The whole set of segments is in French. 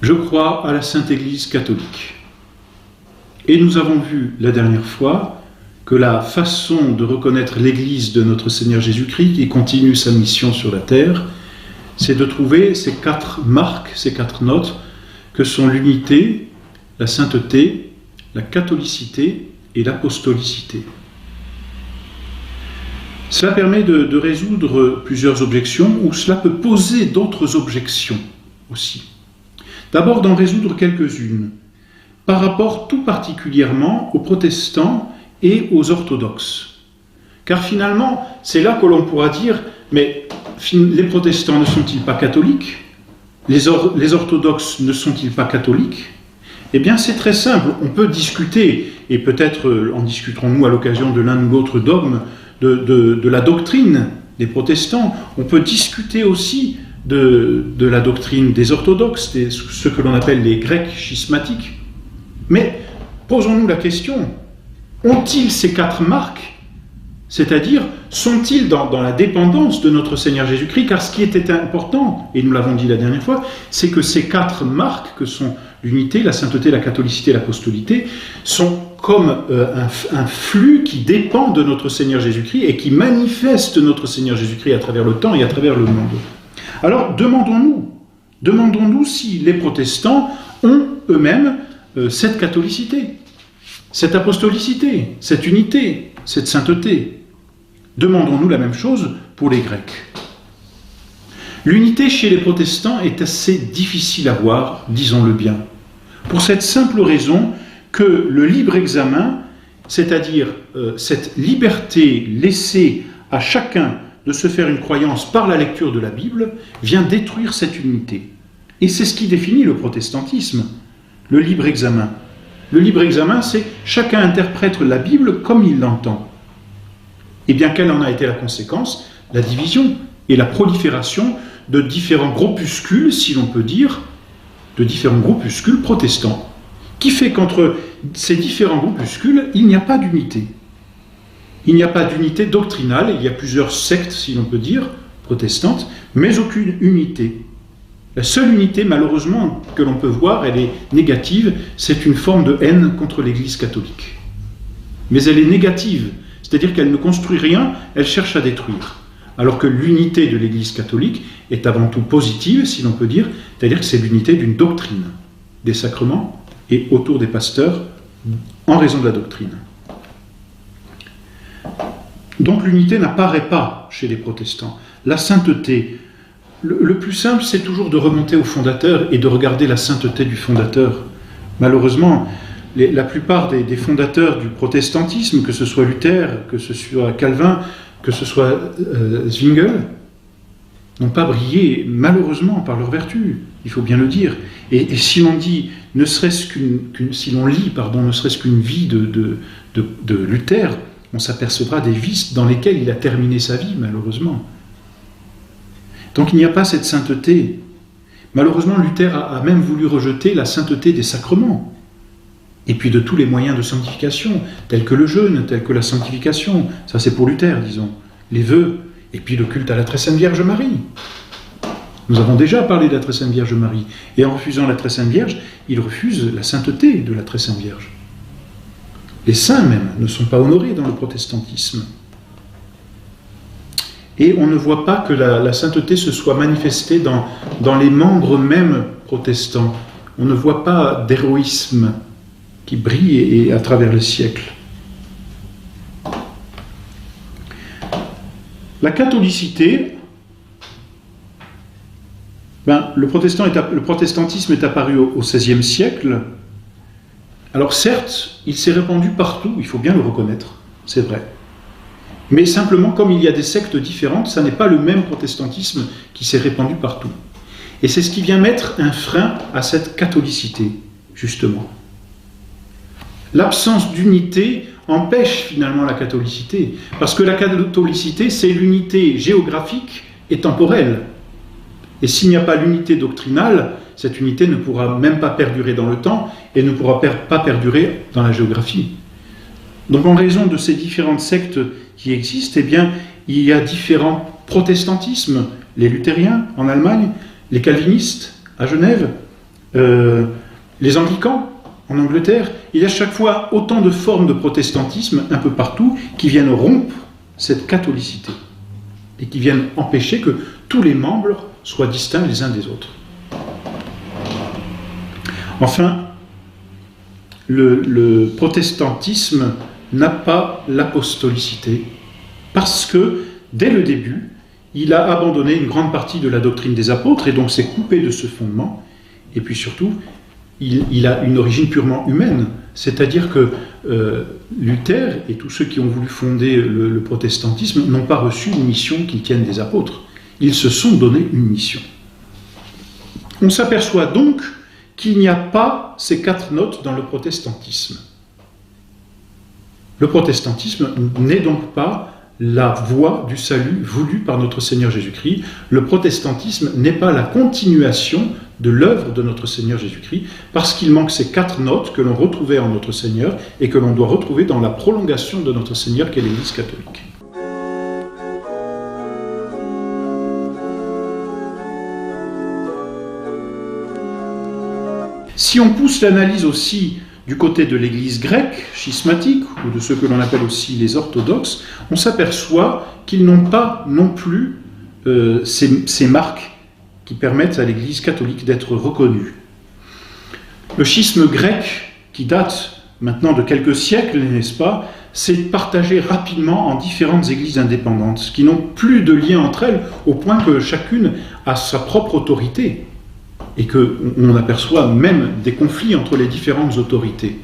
Je crois à la Sainte Église catholique. Et nous avons vu la dernière fois que la façon de reconnaître l'Église de notre Seigneur Jésus-Christ, qui continue sa mission sur la terre, c'est de trouver ces 4 marques, ces 4 notes, que sont l'unité, la sainteté, la catholicité et l'apostolicité. Cela permet de résoudre plusieurs objections, ou cela peut poser d'autres objections aussi. D'abord d'en résoudre quelques-unes, par rapport tout particulièrement aux protestants et aux orthodoxes. Car finalement, c'est là que l'on pourra dire, mais les protestants ne sont-ils pas catholiques? Les orthodoxes ne sont-ils pas catholiques? Eh bien, c'est très simple, on peut discuter, et peut-être en discuterons-nous à l'occasion de l'un ou l'autre dogme, de la doctrine des protestants. On peut discuter aussi de la doctrine des orthodoxes, ce que l'on appelle les grecs schismatiques. Mais posons-nous la question, ont-ils ces 4 marques? C'est-à-dire, sont-ils dans la dépendance de notre Seigneur Jésus-Christ? Car ce qui était important, et nous l'avons dit la dernière fois, c'est que ces 4 marques, que sont l'unité, la sainteté, la catholicité, l'apostolité, sont comme un flux qui dépend de notre Seigneur Jésus-Christ et qui manifeste notre Seigneur Jésus-Christ à travers le temps et à travers le monde. Alors, demandons-nous si les protestants ont eux-mêmes cette catholicité, cette apostolicité, cette unité, cette sainteté. Demandons-nous la même chose pour les Grecs. L'unité chez les protestants est assez difficile à voir, disons-le bien, pour cette simple raison que le libre examen, c'est-à-dire cette liberté laissée à chacun de se faire une croyance par la lecture de la Bible, vient détruire cette unité. Et c'est ce qui définit le protestantisme, le libre examen. Le libre examen, c'est chacun interprète la Bible comme il l'entend. Et bien, quelle en a été la conséquence? La division et la prolifération de différents groupuscules, si l'on peut dire, de différents groupuscules protestants, qui fait qu'entre ces différents groupuscules, il n'y a pas d'unité. Il n'y a pas d'unité doctrinale, il y a plusieurs sectes, si l'on peut dire, protestantes, mais aucune unité. La seule unité, malheureusement, que l'on peut voir, elle est négative, c'est une forme de haine contre l'Église catholique. Mais elle est négative, c'est-à-dire qu'elle ne construit rien, elle cherche à détruire. Alors que l'unité de l'Église catholique est avant tout positive, si l'on peut dire, c'est-à-dire que c'est l'unité d'une doctrine, des sacrements et autour des pasteurs, en raison de la doctrine. Donc l'unité n'apparaît pas chez les protestants. La sainteté, le plus simple, c'est toujours de remonter au fondateur et de regarder la sainteté du fondateur. Malheureusement, la plupart des fondateurs du protestantisme, que ce soit Luther, que ce soit Calvin, que ce soit Zwingli, n'ont pas brillé, malheureusement, par leur vertu, il faut bien le dire. Et si l'on dit, ne serait-ce si l'on lit, ne serait-ce qu'une vie de Luther, on s'apercevra des vices dans lesquels il a terminé sa vie, malheureusement. Donc il n'y a pas cette sainteté. Malheureusement, Luther a même voulu rejeter la sainteté des sacrements, et puis de tous les moyens de sanctification, tels que le jeûne, tels que la sanctification. Ça, c'est pour Luther, disons. Les vœux, et puis le culte à la Très Sainte Vierge Marie. Nous avons déjà parlé de la Très Sainte Vierge Marie. Et en refusant la Très Sainte Vierge, il refuse la sainteté de la Très Sainte Vierge. Les saints, même, ne sont pas honorés dans le protestantisme. Et on ne voit pas que la sainteté se soit manifestée dans les membres même protestants. On ne voit pas d'héroïsme qui brille à travers les siècles. La catholicité, le protestantisme est apparu au XVIe siècle. Alors certes, il s'est répandu partout, il faut bien le reconnaître, c'est vrai. Mais simplement, comme il y a des sectes différentes, ça n'est pas le même protestantisme qui s'est répandu partout. Et c'est ce qui vient mettre un frein à cette catholicité, justement. L'absence d'unité empêche finalement la catholicité, parce que la catholicité, c'est l'unité géographique et temporelle. Et s'il n'y a pas l'unité doctrinale, cette unité ne pourra même pas perdurer dans le temps et ne pourra pas perdurer dans la géographie. Donc en raison de ces différentes sectes qui existent, eh bien, il y a différents protestantismes, les luthériens en Allemagne, les calvinistes à Genève, les anglicans, en Angleterre, il y a chaque fois autant de formes de protestantisme, un peu partout, qui viennent rompre cette catholicité et qui viennent empêcher que tous les membres soient distincts les uns des autres. Enfin, le protestantisme n'a pas l'apostolicité parce que, dès le début, il a abandonné une grande partie de la doctrine des apôtres et donc s'est coupé de ce fondement. Et puis surtout, il a une origine purement humaine. C'est-à-dire que Luther et tous ceux qui ont voulu fonder le protestantisme n'ont pas reçu une mission qu'ils tiennent des apôtres. Ils se sont donné une mission. On s'aperçoit donc qu'il n'y a pas ces 4 notes dans le protestantisme. Le protestantisme n'est donc pas la voie du salut voulue par notre Seigneur Jésus-Christ. Le protestantisme n'est pas la continuation de l'œuvre de notre Seigneur Jésus-Christ, parce qu'il manque ces 4 notes que l'on retrouvait en notre Seigneur et que l'on doit retrouver dans la prolongation de notre Seigneur qu'est l'Église catholique. Si on pousse l'analyse aussi du côté de l'Église grecque, schismatique, ou de ceux que l'on appelle aussi les orthodoxes, on s'aperçoit qu'ils n'ont pas non plus ces marques qui permettent à l'Église catholique d'être reconnue. Le schisme grec, qui date maintenant de quelques siècles, n'est-ce pas, s'est partagé rapidement en différentes églises indépendantes, qui n'ont plus de lien entre elles, au point que chacune a sa propre autorité, et qu'on aperçoit même des conflits entre les différentes autorités.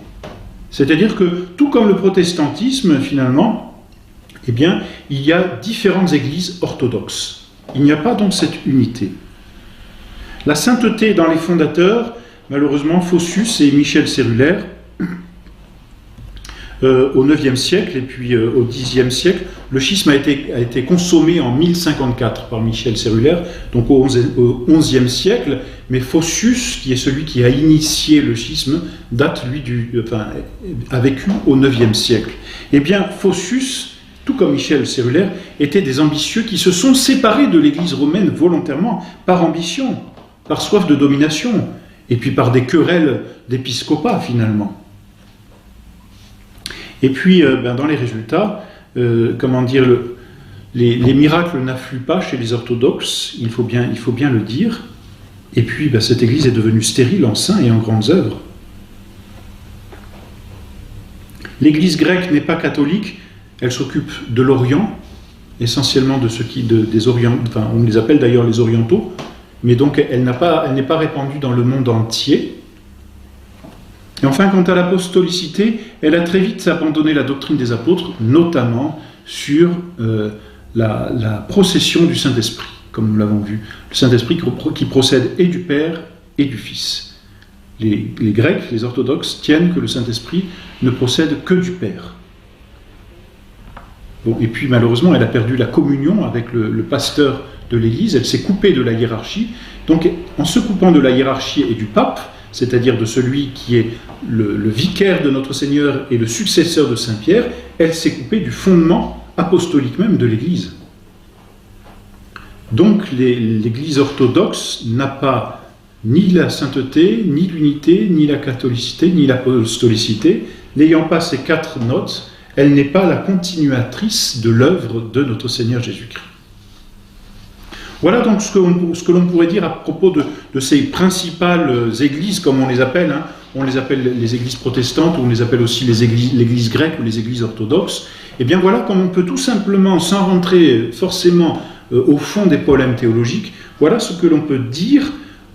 C'est-à-dire que, tout comme le protestantisme, finalement, eh bien, il y a différentes églises orthodoxes. Il n'y a pas donc cette unité. La sainteté dans les fondateurs, malheureusement, Photius et Michel Cérulaire, au IXe siècle et puis au Xe siècle, le schisme a été consommé en 1054 par Michel Cérulaire, donc au XIe siècle, mais Photius, qui est celui qui a initié le schisme, date, lui, a vécu au IXe siècle. Eh bien, Photius, tout comme Michel Cérulaire, étaient des ambitieux qui se sont séparés de l'Église romaine volontairement, par ambition, par soif de domination, et puis par des querelles d'épiscopat, finalement. Et puis, dans les résultats, les miracles n'affluent pas chez les orthodoxes, il faut bien le dire. Et puis, cette Église est devenue stérile en saints et en grandes œuvres. L'Église grecque n'est pas catholique, elle s'occupe de l'Orient, essentiellement des Orientaux, enfin, on les appelle d'ailleurs les Orientaux, mais donc elle n'est pas répandue dans le monde entier. Et enfin, quant à l'apostolicité, elle a très vite abandonné la doctrine des apôtres, notamment sur la procession du Saint-Esprit, comme nous l'avons vu. Le Saint-Esprit qui procède et du Père et du Fils. Les Grecs, les orthodoxes, tiennent que le Saint-Esprit ne procède que du Père. Bon, et puis malheureusement, elle a perdu la communion avec le pasteur de l'Église, elle s'est coupée de la hiérarchie. Donc, en se coupant de la hiérarchie et du pape, c'est-à-dire de celui qui est le vicaire de notre Seigneur et le successeur de Saint-Pierre, elle s'est coupée du fondement apostolique même de l'Église. Donc l'Église orthodoxe n'a pas ni la sainteté, ni l'unité, ni la catholicité, ni l'apostolicité. N'ayant pas ces 4 notes, elle n'est pas la continuatrice de l'œuvre de notre Seigneur Jésus-Christ. Voilà donc ce que l'on pourrait dire à propos de ces principales églises, comme on les appelle. Hein. On les appelle les églises protestantes, ou on les appelle aussi l'église grecque ou les églises orthodoxes. Et bien voilà comme on peut tout simplement, sans rentrer forcément au fond des problèmes théologiques, voilà ce que l'on peut dire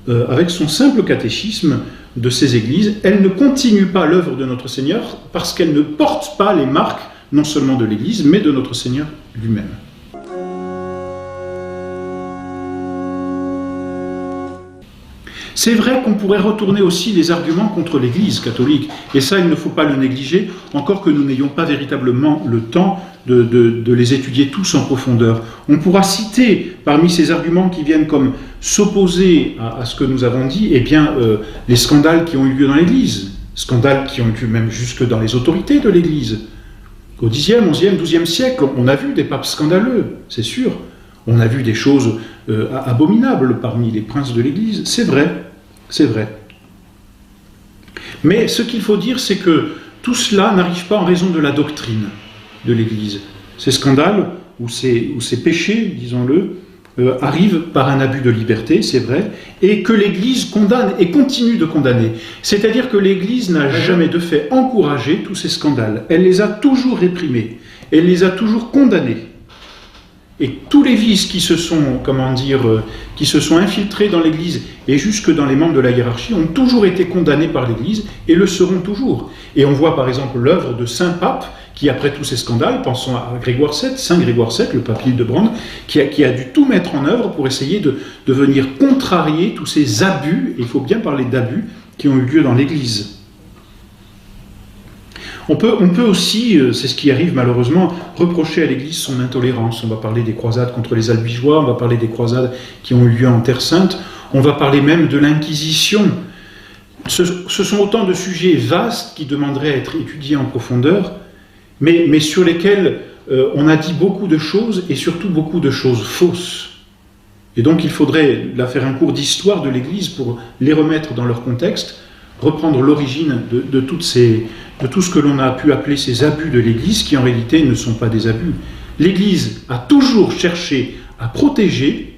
avec son simple catéchisme de ces églises. Elles ne continuent pas l'œuvre de notre Seigneur parce qu'elles ne portent pas les marques non seulement de l'Église, mais de notre Seigneur lui-même. C'est vrai qu'on pourrait retourner aussi les arguments contre l'Église catholique, et ça, il ne faut pas le négliger, encore que nous n'ayons pas véritablement le temps de les étudier tous en profondeur. On pourra citer, parmi ces arguments qui viennent comme s'opposer à ce que nous avons dit, eh bien, les scandales qui ont eu lieu dans l'Église, scandales qui ont eu lieu même jusque dans les autorités de l'Église. Au Xe, XIe, XIIe siècle, on a vu des papes scandaleux, c'est sûr. On a vu des choses abominables parmi les princes de l'Église, c'est vrai. C'est vrai. Mais ce qu'il faut dire, c'est que tout cela n'arrive pas en raison de la doctrine de l'Église. Ces scandales, ou ces péchés, disons-le, arrivent par un abus de liberté, c'est vrai, et que l'Église condamne et continue de condamner. C'est-à-dire que l'Église n'a jamais de fait encouragé tous ces scandales. Elle les a toujours réprimés, elle les a toujours condamnés. Et tous les vices qui se sont, qui se sont infiltrés dans l'Église et jusque dans les membres de la hiérarchie ont toujours été condamnés par l'Église et le seront toujours. Et on voit par exemple l'œuvre de Saint Pape qui, après tous ces scandales, pensons à Grégoire VII, Saint Grégoire VII, le pape Hildebrand, qui a dû tout mettre en œuvre pour essayer de venir contrarier tous ces abus, et il faut bien parler d'abus, qui ont eu lieu dans l'Église. On peut aussi, c'est ce qui arrive malheureusement, reprocher à l'Église son intolérance. On va parler des croisades contre les Albigeois, on va parler des croisades qui ont eu lieu en Terre Sainte, on va parler même de l'Inquisition. Ce sont autant de sujets vastes qui demanderaient à être étudiés en profondeur, mais sur lesquels on a dit beaucoup de choses, et surtout beaucoup de choses fausses. Et donc il faudrait là faire un cours d'histoire de l'Église pour les remettre dans leur contexte, reprendre l'origine de tout ce que l'on a pu appeler ces abus de l'Église, qui en réalité ne sont pas des abus. L'Église a toujours cherché à protéger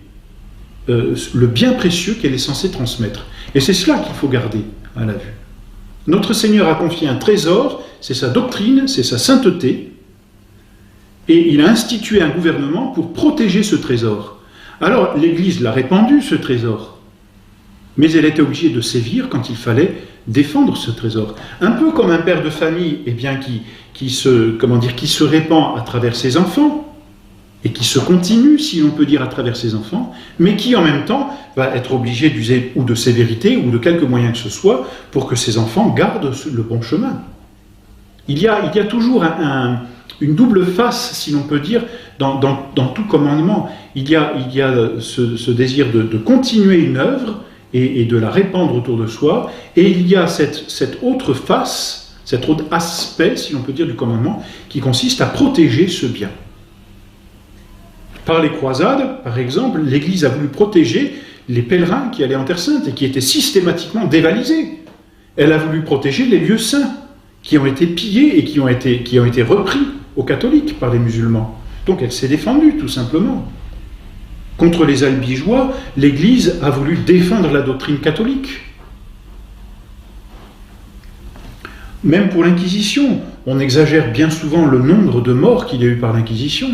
le bien précieux qu'elle est censée transmettre. Et c'est cela qu'il faut garder à la vue. Notre Seigneur a confié un trésor, c'est sa doctrine, c'est sa sainteté, et il a institué un gouvernement pour protéger ce trésor. Alors l'Église l'a répandu, ce trésor, mais elle était obligée de sévir quand il fallait défendre ce trésor. Un peu comme un père de famille qui se répand à travers ses enfants, et qui se continue, si l'on peut dire, à travers ses enfants, mais qui en même temps va être obligé d'user ou de sévérité ou de quelque moyen que ce soit pour que ses enfants gardent le bon chemin. Il y a toujours une double face, si l'on peut dire, dans tout commandement. Il y a ce désir de continuer une œuvre et de la répandre autour de soi, et il y a cette autre face, cet autre aspect, si l'on peut dire, du commandement, qui consiste à protéger ce bien. Par les croisades, par exemple, l'Église a voulu protéger les pèlerins qui allaient en Terre Sainte et qui étaient systématiquement dévalisés. Elle a voulu protéger les lieux saints qui ont été pillés et qui ont été repris aux catholiques par les musulmans. Donc elle s'est défendue, tout simplement. Contre les Albigeois, l'Église a voulu défendre la doctrine catholique. Même pour l'Inquisition, on exagère bien souvent le nombre de morts qu'il y a eu par l'Inquisition.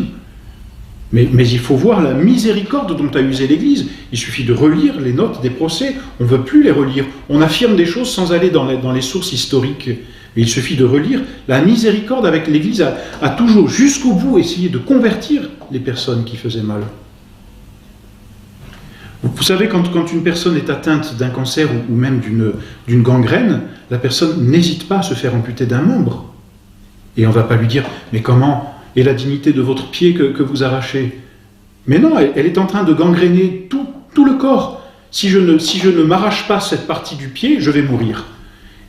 Mais il faut voir la miséricorde dont a usé l'Église. Il suffit de relire les notes des procès. On ne veut plus les relire. On affirme des choses sans aller dans les sources historiques. Mais il suffit de relire. La miséricorde avec l'Église a toujours, jusqu'au bout, essayé de convertir les personnes qui faisaient mal. Vous savez, quand une personne est atteinte d'un cancer ou même d'une gangrène, la personne n'hésite pas à se faire amputer d'un membre. Et on ne va pas lui dire « Mais comment ? Et la dignité de votre pied que vous arrachez ?» Mais non, elle est en train de gangréner tout le corps. Si je ne m'arrache pas cette partie du pied, je vais mourir.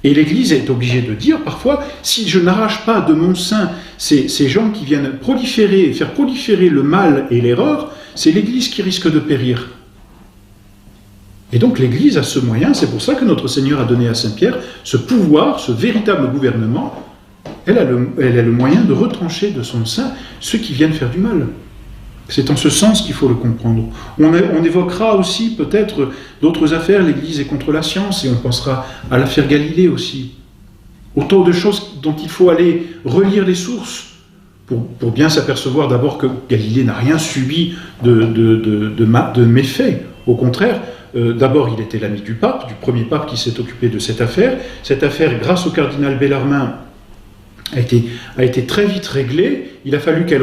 Et l'Église est obligée de dire parfois, si je n'arrache pas de mon sein ces gens qui viennent faire proliférer le mal et l'erreur, c'est l'Église qui risque de périr. Et donc l'Église a ce moyen, c'est pour ça que notre Seigneur a donné à Saint-Pierre ce pouvoir, ce véritable gouvernement. Elle a le moyen de retrancher de son sein ceux qui viennent faire du mal. C'est en ce sens qu'il faut le comprendre. On évoquera aussi peut-être d'autres affaires. L'Église est contre la science et on pensera à l'affaire Galilée aussi. Autant de choses dont il faut aller relire les sources pour bien s'apercevoir d'abord que Galilée n'a rien subi de méfaits. Au contraire, d'abord il était l'ami du pape, du premier pape qui s'est occupé de cette affaire. Cette affaire, grâce au cardinal Bellarmin, a été très vite réglée. Il a fallu qu'elle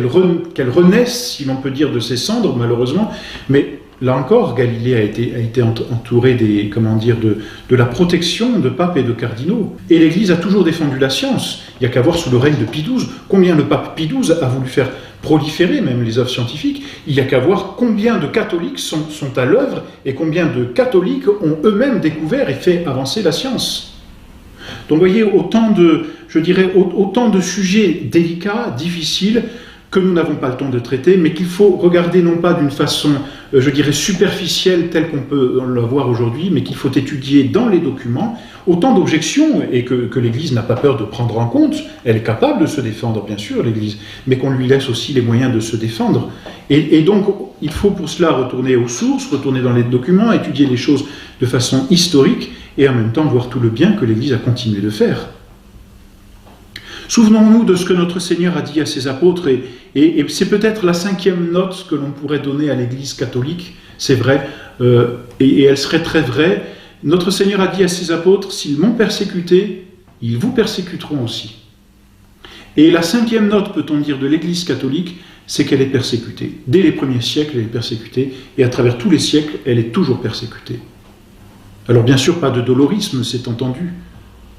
renaisse, si l'on peut dire, de ses cendres, malheureusement. Mais là encore, Galilée a été entouré de la protection de papes et de cardinaux. Et l'Église a toujours défendu la science. Il n'y a qu'à voir sous le règne de Pie XII combien le pape Pie XII a voulu faire proliférer même les œuvres scientifiques. Il n'y a qu'à voir combien de catholiques sont à l'œuvre et combien de catholiques ont eux-mêmes découvert et fait avancer la science. Donc vous voyez, autant de sujets délicats, difficiles, que nous n'avons pas le temps de traiter, mais qu'il faut regarder non pas d'une façon, je dirais, superficielle, telle qu'on peut la voir aujourd'hui, mais qu'il faut étudier dans les documents autant d'objections, et que l'Église n'a pas peur de prendre en compte. Elle est capable de se défendre, bien sûr, l'Église, mais qu'on lui laisse aussi les moyens de se défendre. Et donc, il faut pour cela retourner aux sources, retourner dans les documents, étudier les choses de façon historique, et en même temps voir tout le bien que l'Église a continué de faire. Souvenons-nous de ce que notre Seigneur a dit à ses apôtres, et c'est peut-être la 5e note que l'on pourrait donner à l'Église catholique, c'est vrai, et elle serait très vraie. Notre Seigneur a dit à ses apôtres, s'ils m'ont persécuté, ils vous persécuteront aussi. Et la 5e note, peut-on dire, de l'Église catholique, c'est qu'elle est persécutée. Dès les premiers siècles, elle est persécutée, et à travers tous les siècles, elle est toujours persécutée. Alors bien sûr, pas de dolorisme, c'est entendu,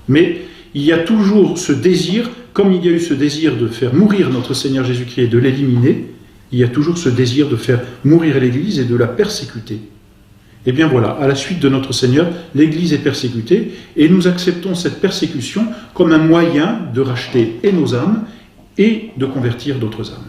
mais il y a toujours ce désir, comme il y a eu ce désir de faire mourir notre Seigneur Jésus-Christ et de l'éliminer, il y a toujours ce désir de faire mourir l'Église et de la persécuter. Et bien voilà, à la suite de notre Seigneur, l'Église est persécutée, et nous acceptons cette persécution comme un moyen de racheter et nos âmes et de convertir d'autres âmes.